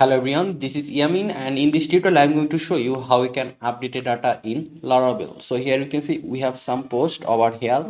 Hello everyone, this is Yamin, and in this tutorial I am going to show you how we can update a data in Laravel. So here you can see we have some posts over here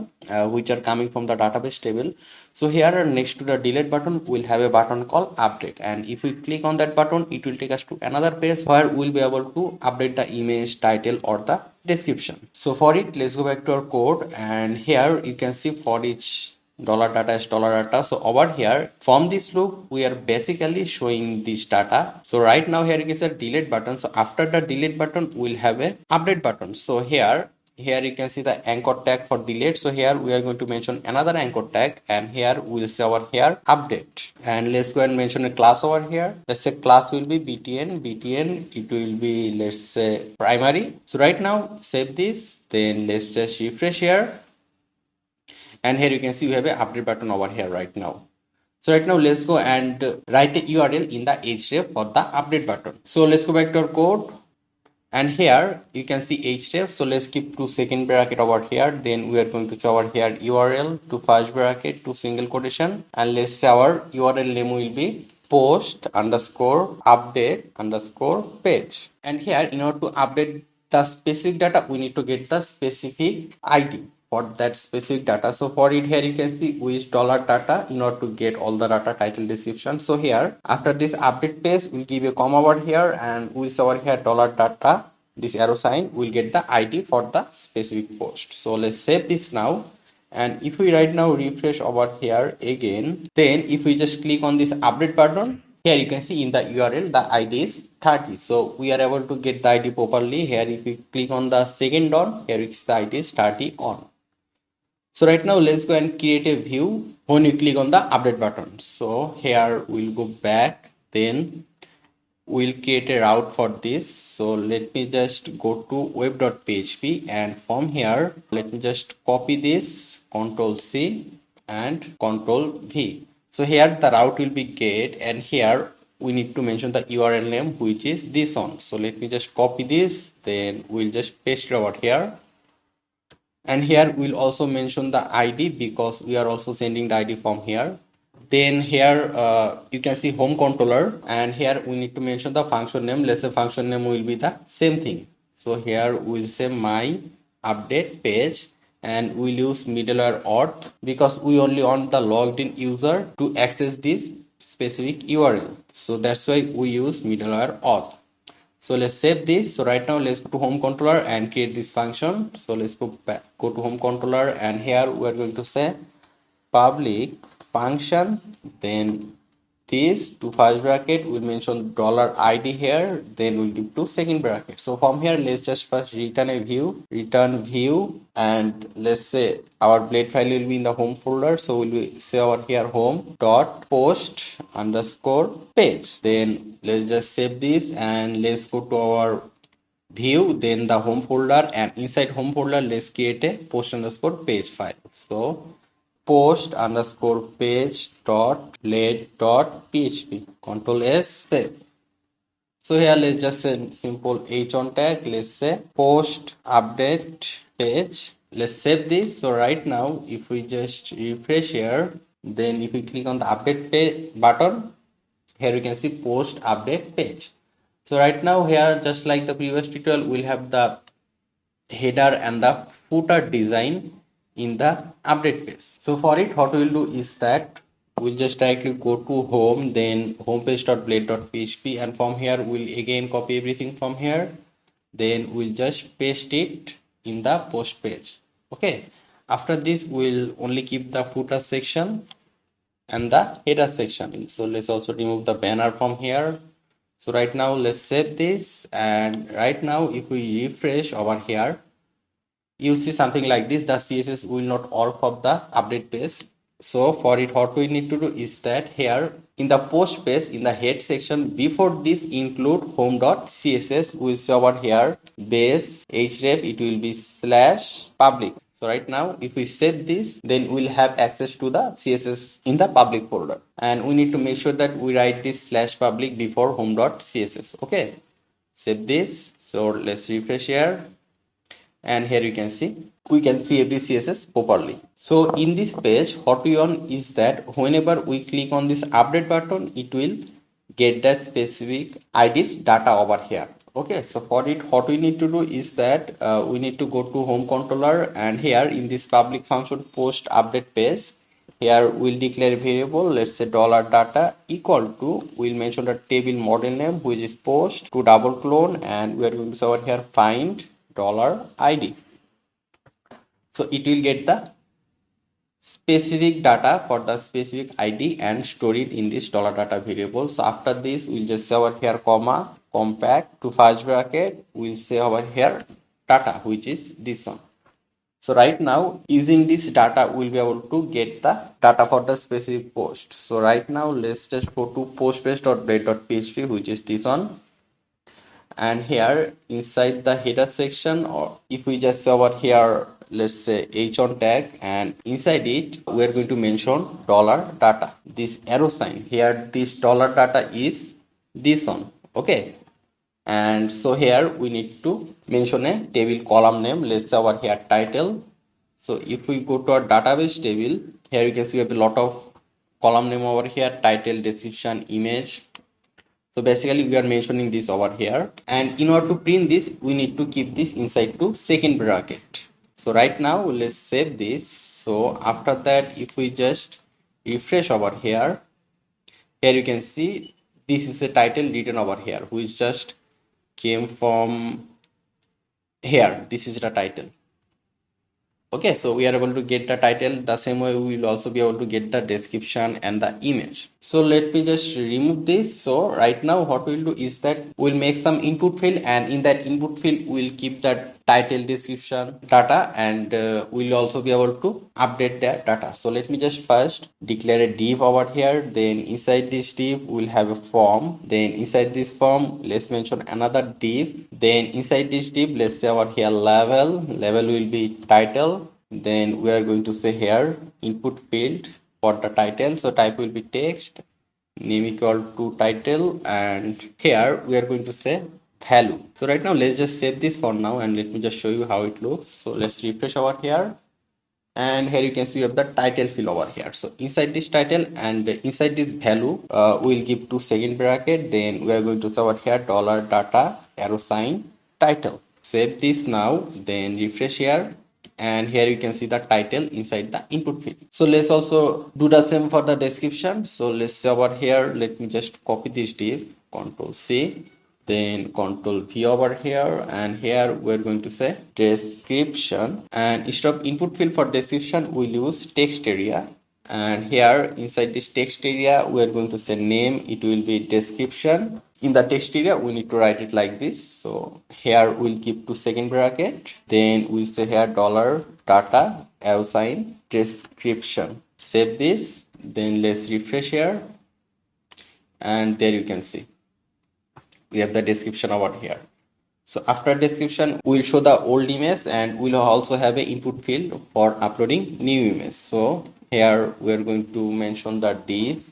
which are coming from the database table. So here next to the delete button we'll have a button called update, and if we click on that button it will take us to another page where we'll be able to update the image, title or the description. So for it, let's go back to our code, and here you can see for each $data is $data. So over here from this loop we are basically showing this data. So right now here is a delete button. So after the delete button we'll have a update button. So here you can see the anchor tag for delete. So here we are going to mention another anchor tag, and here we'll say over here update, and let's go and mention a class over here. Let's say class will be btn, it will be, let's say, primary. So right now save this, then let's just refresh here, and here you can see we have an update button over here right now. So right now let's go and write a URL in the href for the update button. So let's go back to our code, and here you can see href. So let's keep to second bracket over here, then we are going to say over here URL to first bracket to single quotation, and let's say our URL name will be post underscore update underscore page. And here in order to update the specific data we need to get the specific ID for that specific data. So for it, here you can see we use $data in order to get all the data, title, description. So here after this update page we'll give a comma over here, and we use over here $data, this arrow sign, we'll get the ID for the specific post. So let's save this now, and if we right now refresh over here again, then if we just click on this update button, here you can see in the URL the ID is 30. So we are able to get the ID properly. Here if we click on the second dot, here is the ID is 30 on. So right now let's go and create a view when you click on the update button. So here we'll go back, then we'll create a route for this. So let me just go to web.php, and from here let me just copy this, Ctrl C and Ctrl V. So here the route will be get, and here we need to mention the URL name, which is this one. So let me just copy this, then we'll just paste it over here. And here we'll also mention the ID because we are also sending the ID from here. Then here you can see home controller, and here we need to mention the function name. Let's say function name will be the same thing. So here we'll say my update page, and we'll use middleware auth because we only want the logged in user to access this specific URL. So that's why we use middleware auth. So let's save this. So right now let's go to home controller and create this function. So let's go back, go to home controller, and here we are going to say public function, then this to first bracket we'll mention $ID here, then we'll give to second bracket. So from here let's just first return a view, return view, and let's say our blade file will be in the home folder. So we'll say over here home dot post underscore page. Then let's just save this, and let's go to our view, then the home folder, and inside home folder let's create a post underscore page file. So post underscore page dot blade dot php, Ctrl S, save. So here let's just say simple h1 tag, let's say post update page. Let's save this. So right now if we just refresh here, then if we click on the update page button, here you can see post update page. So right now here, just like the previous tutorial, we'll have the header and the footer design in the update page. So for it, what we'll do is that we'll just directly go to home, then homepage.blade.php, and from here we'll again copy everything from here, then we'll just paste it in the post page. Okay, after this we'll only keep the footer section and the header section. So let's also remove the banner from here. So right now let's save this, and right now if we refresh over here, you'll see something like this. The CSS will not work of the update page. So for it, what we need to do is that here in the post page, in the head section, before this include home.css, we'll see over here base href, it will be /public. So right now if we save this, then we'll have access to the CSS in the public folder, and we need to make sure that we write this /public before home.css. Okay, save this. So let's refresh here, and here you can see we can see every CSS properly. So in this page, what we want is that whenever we click on this update button, it will get the specific IDs data over here. Okay, so for it, what we need to do is that we need to go to home controller, and here in this public function post update page, here we'll declare a variable, let's say dollar data equal to, we'll mention the table model name which is post to double clone, and we are going to say over here find dollar ID. So it will get the specific data for the specific ID and store it in this dollar data variable. So after this, we'll just say over here comma compact to first bracket, we'll say over here data, which is this one. So right now, using this data, we'll be able to get the data for the specific post. So right now, let's just go to postbase.blade.php, which is this one. And here inside the header section, or if we just say over here, let's say h1 tag, and inside it we're going to mention dollar data, this arrow sign here, this dollar data is this one. Okay, and so here we need to mention a table column name, let's say over here title. So if we go to our database table, here you can see we have a lot of column name over here, title, description, image. So basically we are mentioning this over here, and in order to print this, we need to keep this inside to second bracket. So right now let's save this. So after that, if we just refresh over here, here you can see this is a title written over here, which just came from here. This is the title. Okay, so we are able to get the title. The same way we will also be able to get the description and the image. So let me just remove this. So right now what we'll do is that we'll make some input field, and in that input field we'll keep that title, description, data, and we'll also be able to update that data. So let me just first declare a div over here, then inside this div we'll have a form, then inside this form let's mention another div, then inside this div let's say over here level will be title, then we are going to say here input field for the title, so type will be text, name equal to title, and here we are going to say value. So right now let's just save this for now, and let me just show you how it looks. So let's refresh over here, and here you can see you have the title field over here. So inside this title and inside this value, we'll give to second bracket, then we are going to say over here dollar data arrow sign title. Save this now, then refresh here, and here you can see the title inside the input field. So let's also do the same for the description. So let's say over here, let me just copy this div, Control C, then Control V over here, and here we're going to say description, and instead of input field for description we'll use text area, and here inside this text area we're going to say name, it will be description. In the text area we need to write it like this. So here we'll keep to second bracket, then we'll say here dollar data arrow sign description. Save this, then let's refresh here, and there you can see we have the description over here. So after description we'll show the old image, and we'll also have an input field for uploading new image. So here we're going to mention the div,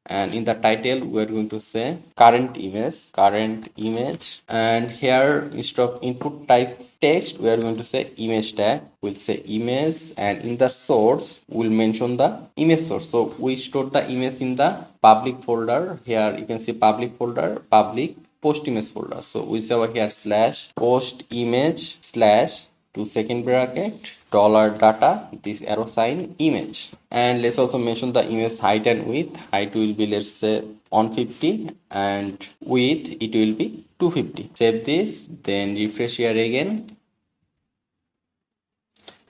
and in the title we're going to say current image, and here instead of input type text we are going to say image tag, we'll say image, and in the source we'll mention the image source. So we store the image in the public folder. Here you can see public folder, public post image folder. So we say over here slash post image slash to second bracket dollar data, this arrow sign image, and let's also mention the image height and width. Height will be, let's say, 150, and width it will be 250. Save this, then refresh here again,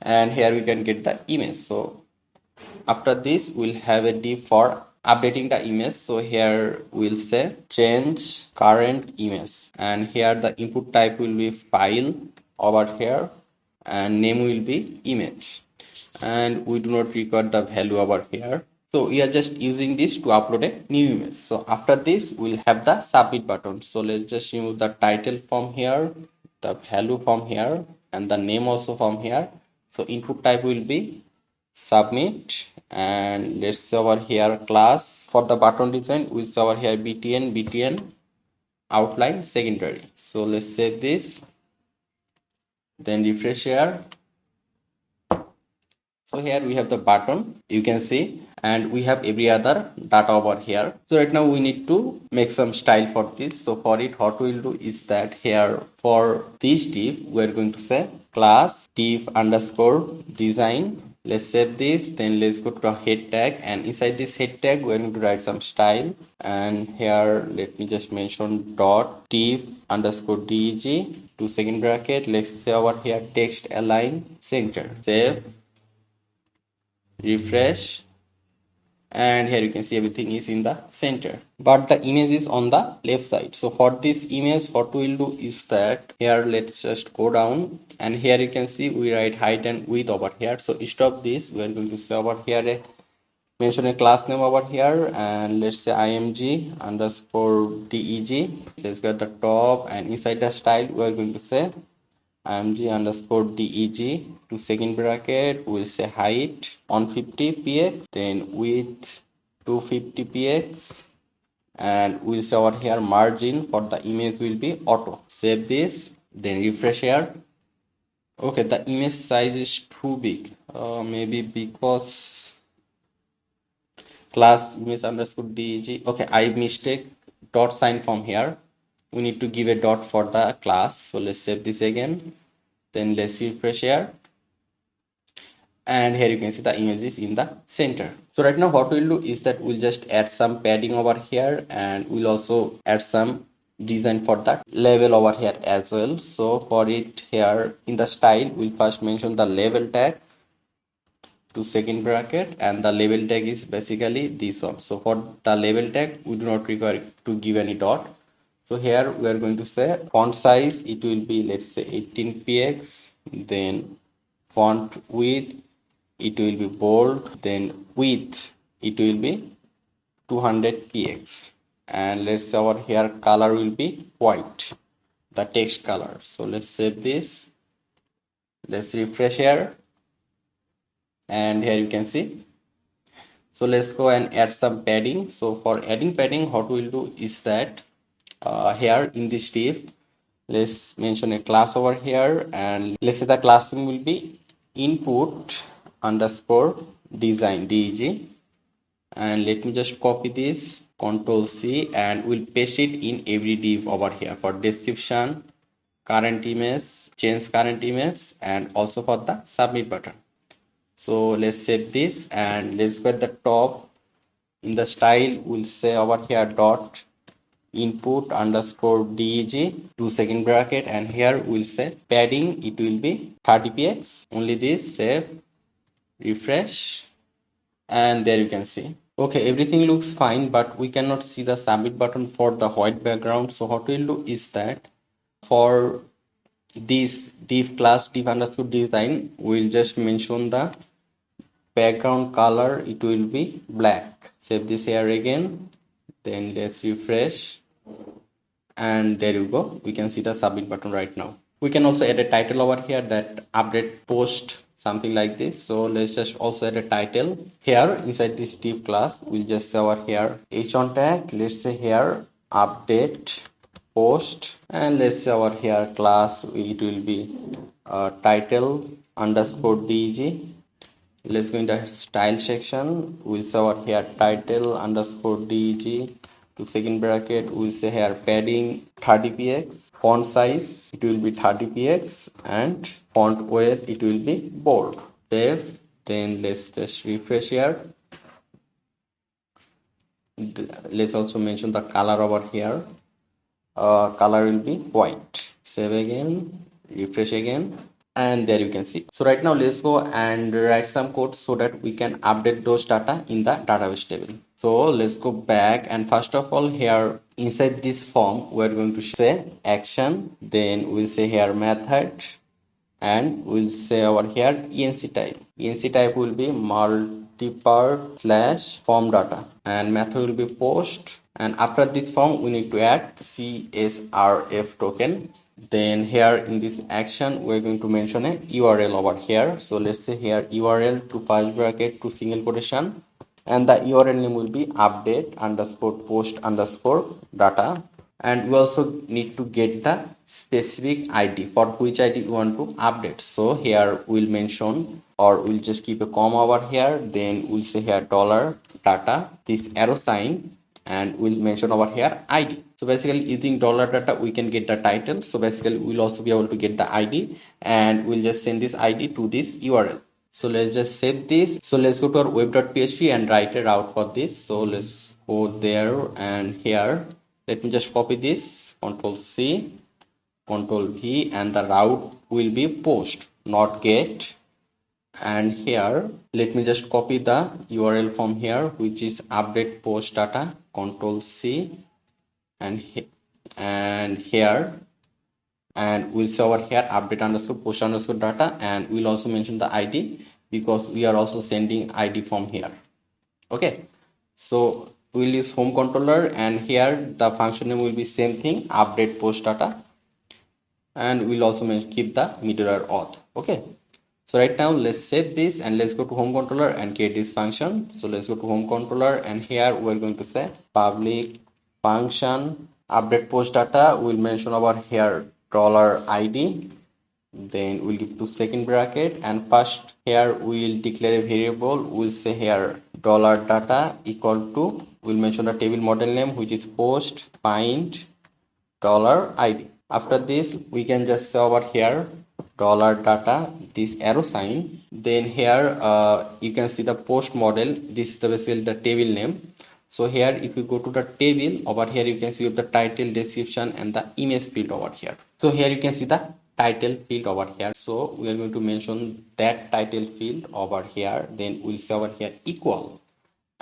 and here we can get the image. So after this we'll have a div for updating the image. So here we'll say change current image, and here the input type will be file over here, and name will be image, and we do not record the value over here. So we are just using this to upload a new image. So after this we'll have the submit button. So let's just remove the title from here, the value from here, and the name also from here. So input type will be submit, and let's say over here class for the button design we'll say over here btn outline secondary. So let's save this, then refresh here. So here we have the button. You can see and we have every other data over here. So right now we need to make some style for this. So for it, what we'll do is that here for this div we're going to say class div underscore design. Let's save this, then let's go to a head tag, and inside this head tag we're going to write some style, and here let me just mention dot div underscore deg, 2 second bracket. Let's say over here text align center. Save, refresh, and here you can see everything is in the center, but the image is on the left side. So for this image, what we'll do is that here let's just go down, and here you can see we write height and width over here. So instead of this, we are going to say over here mention a class name over here, and let's say img underscore deg. Let's get the top, and inside the style we are going to say img underscore deg, 2 second bracket. We'll say height 150 px, then width 250 px, and we'll say over here margin for the image will be auto. Save this, then refresh here. Okay, the image size is too big, maybe because class image underscore deg. Okay, I mistake dot sign from here. We need to give a dot for the class. So let's save this again, then let's refresh here, and here you can see the image is in the center. So right now what we'll do is that we'll just add some padding over here, and we'll also add some design for that label over here as well. So for it, here in the style we'll first mention the label tag, 2 second bracket, and the label tag is basically this one. So for the label tag we do not require to give any dot. So here we are going to say font size, it will be let's say 18 px, then font width, it will be bold, then width, it will be 200 px, and let's say over here color will be white, the text color. So let's save this, let's refresh here, and here you can see. So let's go and add some padding. So for adding padding, what we'll do is that here in this div, let's mention a class over here, and let's say the class name will be input underscore design deg, and let me just copy this, Control C, and we'll paste it in every div over here for description, current image, change current image, and also for the submit button. So let's save this, and let's go at the top. In the style we'll say over here dot input underscore deg, 2 second bracket, and here we'll say padding, it will be 30 px, only this. Save, refresh, and there you can see. Okay, everything looks fine, but we cannot see the submit button for the white background. So what we'll do is that for this div class div underscore design, we'll just mention the background color, it will be black. Save this here again, then let's refresh, and there you go, we can see the submit button right now. We can also add a title over here, that update post, something like this. So let's just also add a title here inside this div class. We'll just say over here h1 tag, let's say here update post, and let's say over here class, it will be title underscore deg. Let's go into style section, we'll say over here title underscore deg, 2 second bracket, we'll say here padding 30 px, font size, it will be 30 px, and font weight, it will be bold. Save, then let's just refresh here. Let's also mention the color over here, color will be white. Save again, refresh again, and there you can see. So right now let's go and write some code so that we can update those data in the database table. So let's go back, and first of all here inside this form we're going to say action, then we'll say here method, and we'll say over here enc type. Enc type will be multipart slash form data, and method will be post, and after this form we need to add csrf token. Then here in this action we're going to mention a URL over here. So let's say here URL to first bracket to single quotation, and the URL name will be update underscore post underscore data. and we also need to get the specific id for which id you want to update. So here we'll mention, or we'll just keep a comma over here, then we'll say here dollar data, this arrow sign, and we'll mention over here id. So basically using dollar data we can get the title. So basically we'll also be able to get the id, and we'll just send this id to this url. So let's just save this. So let's go to our web.php and write a route for this. So let's go there, and here let me just copy this, control C, control V, and the route will be post, not get. And here let me just copy the url from here, which is update post data, control C, and here, and we'll say over here update underscore post underscore data, and we'll also mention the id because we are also sending id from here. Okay, so we'll use home controller, and here the function name will be same thing, update post data, and we'll also keep the middleware auth. Okay, so right now let's save this and let's go to home controller and create this function. So let's go to home controller, and here we're going to say public function update post data. We'll mention over here $id, then we'll give to second bracket, and first here we'll declare a variable. We'll say here $data equal to, we'll mention the table model name, which is post find $id. After this we can just say over here $data, this arrow sign, then here you can see the post model. This is basically the table name. So here if you go to the table, over here you can see the title, description, and the image field over here. So here you can see the title field over here. So we are going to mention that title field over here, then we'll say over here equal.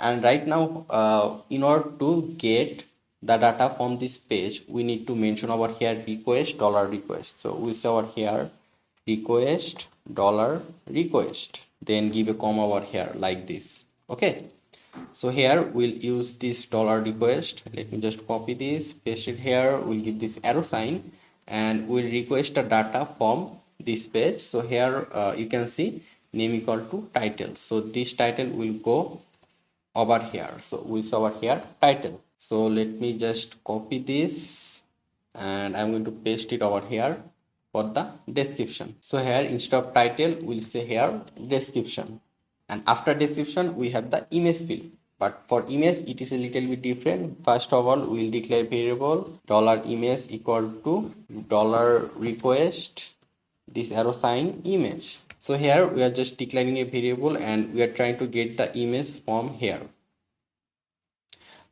And right now in order to get the data from this page, we need to mention over here request $request. So we say over here request $request, then give a comma over here like this. Okay, so here we'll use this $request. Let me just copy this, paste it here. We'll give this arrow sign, and we'll request the data from this page. So here you can see name equal to title. So this title will go over here. So we'll say over here title. So let me just copy this, and I'm going to paste it over here for the description. So here instead of title we'll say here description, and after description we have the image field. But for image it is a little bit different. First of all we'll declare variable $image equal to $request, this arrow sign image. So here we are just declaring a variable, and we are trying to get the image from here.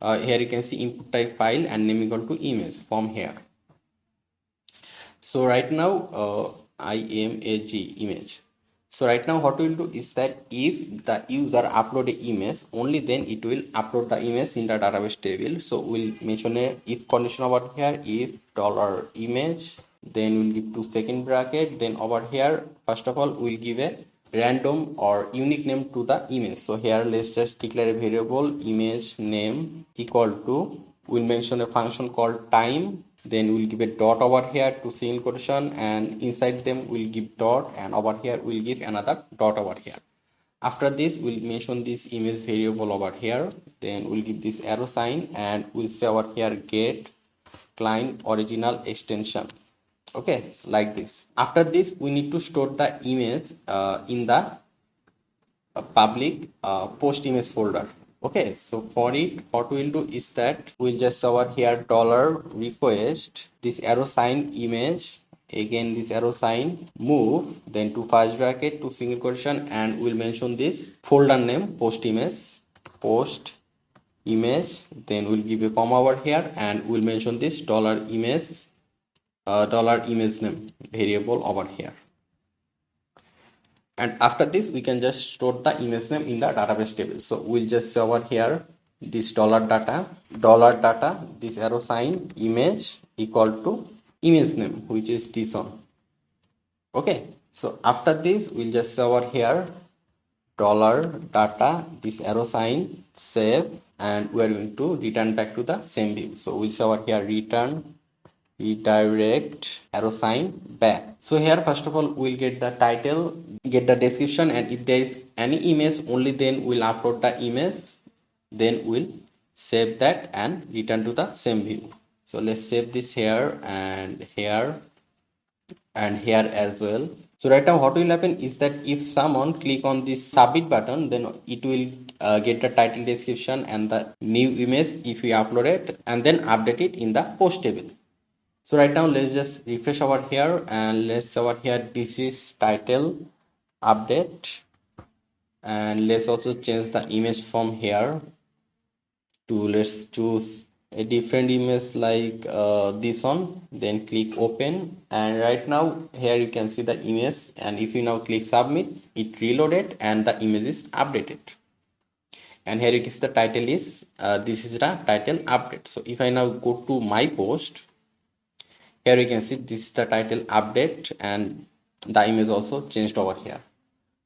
Here you can see input type file and name equal to image from here. So right now image image. So right now what we'll do is that if the user upload an image, only then it will upload the image in the database table. So we'll mention a if condition over here, if $image, then we'll give to second bracket, then over here first of all we'll give a random or unique name to the image. So here let's just declare a variable image name equal to, we'll mention a function called time, then we'll give a dot over here to single quotation, and inside them we'll give dot, and over here we'll give another dot over here. After this we'll mention this image variable over here, then we'll give this arrow sign, and we'll say over here get client original extension. Okay, so like this. After this we need to store the image in the public post image folder. Okay, so for it what we'll do is that we'll just over here $request, this arrow sign image, again this arrow sign move, then to first bracket to single quotation, and we'll mention this folder name post image, then we'll give a comma over here, and we'll mention this $image $image name variable over here. And after this we can just store the image name in the database table. So we'll just say over here this $data, this arrow sign image equal to image name, which is this one. Okay, so after this we'll just say over here $data, this arrow sign save, and we're going to return back to the same view. So we'll say over here return redirect arrow sign back. So here first of all we'll get the title, get the description, and if there is any image only then we'll upload the image, then we'll save that and return to the same view. So let's save this here and here and here as well. So right now what will happen is that if someone click on this submit button, then it will get the title, description and the new image if we upload it, and then update it in the post table. So right now let's just refresh over here and let's over here, this is title update, and let's also change the image from here to, let's choose a different image like this one, then click open, and right now here you can see the image, and if you now click submit, it reloaded and the image is updated. And here you can see the title is this is the title update. So if I now go to my post, here you can see this is the title update and the image also changed over here.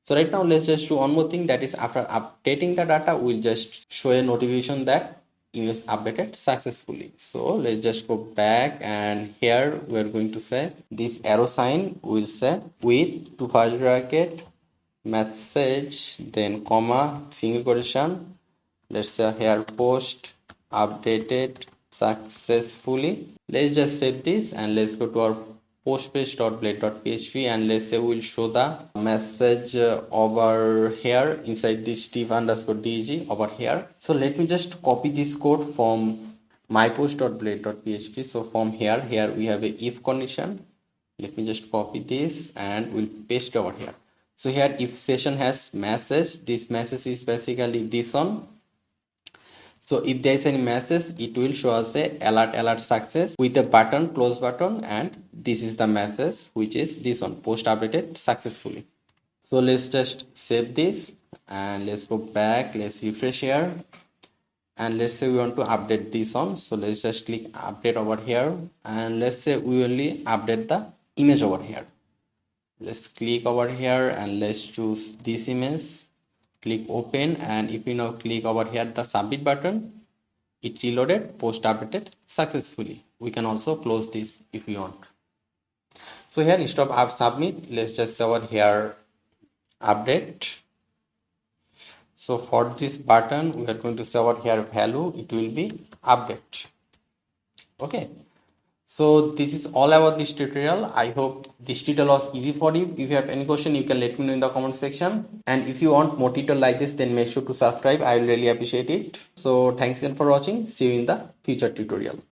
So right now let's just do one more thing, that is after updating the data, we'll just show a notification that image updated successfully. So let's just go back, and here we're going to say this arrow sign will say with 2 bracket message, then comma, single quotation. Let's say here post updated successfully. Let's just save this and let's go to our postpage.blade.php, and let's say we'll show the message over here inside this steve_dg over here. So let me just copy this code from my post.blade.php. So from here we have a if condition. Let me just copy this and we'll paste over here. So here if session has message, this message is basically this one. So if there is any message, it will show us a alert success with a button, close button, and this is the message which is this one, post updated successfully. So let's just save this and let's go back, let's refresh here, and let's say we want to update this one. So let's just click update over here, and let's say we only update the image over here. Let's click over here and let's choose this image. Click open, and if you now click over here the submit button, it reloaded, post updated successfully. We can also close this if you want. So here instead of submit, let's just say over here update. So for this button we are going to say over here value, it will be update. Okay, so this is all about this tutorial. I hope this tutorial was easy for you. If you have any question, you can let me know in the comment section, and if you want more tutorial like this, then make sure to subscribe. I will really appreciate it. So thanks again for watching. See you in the future tutorial.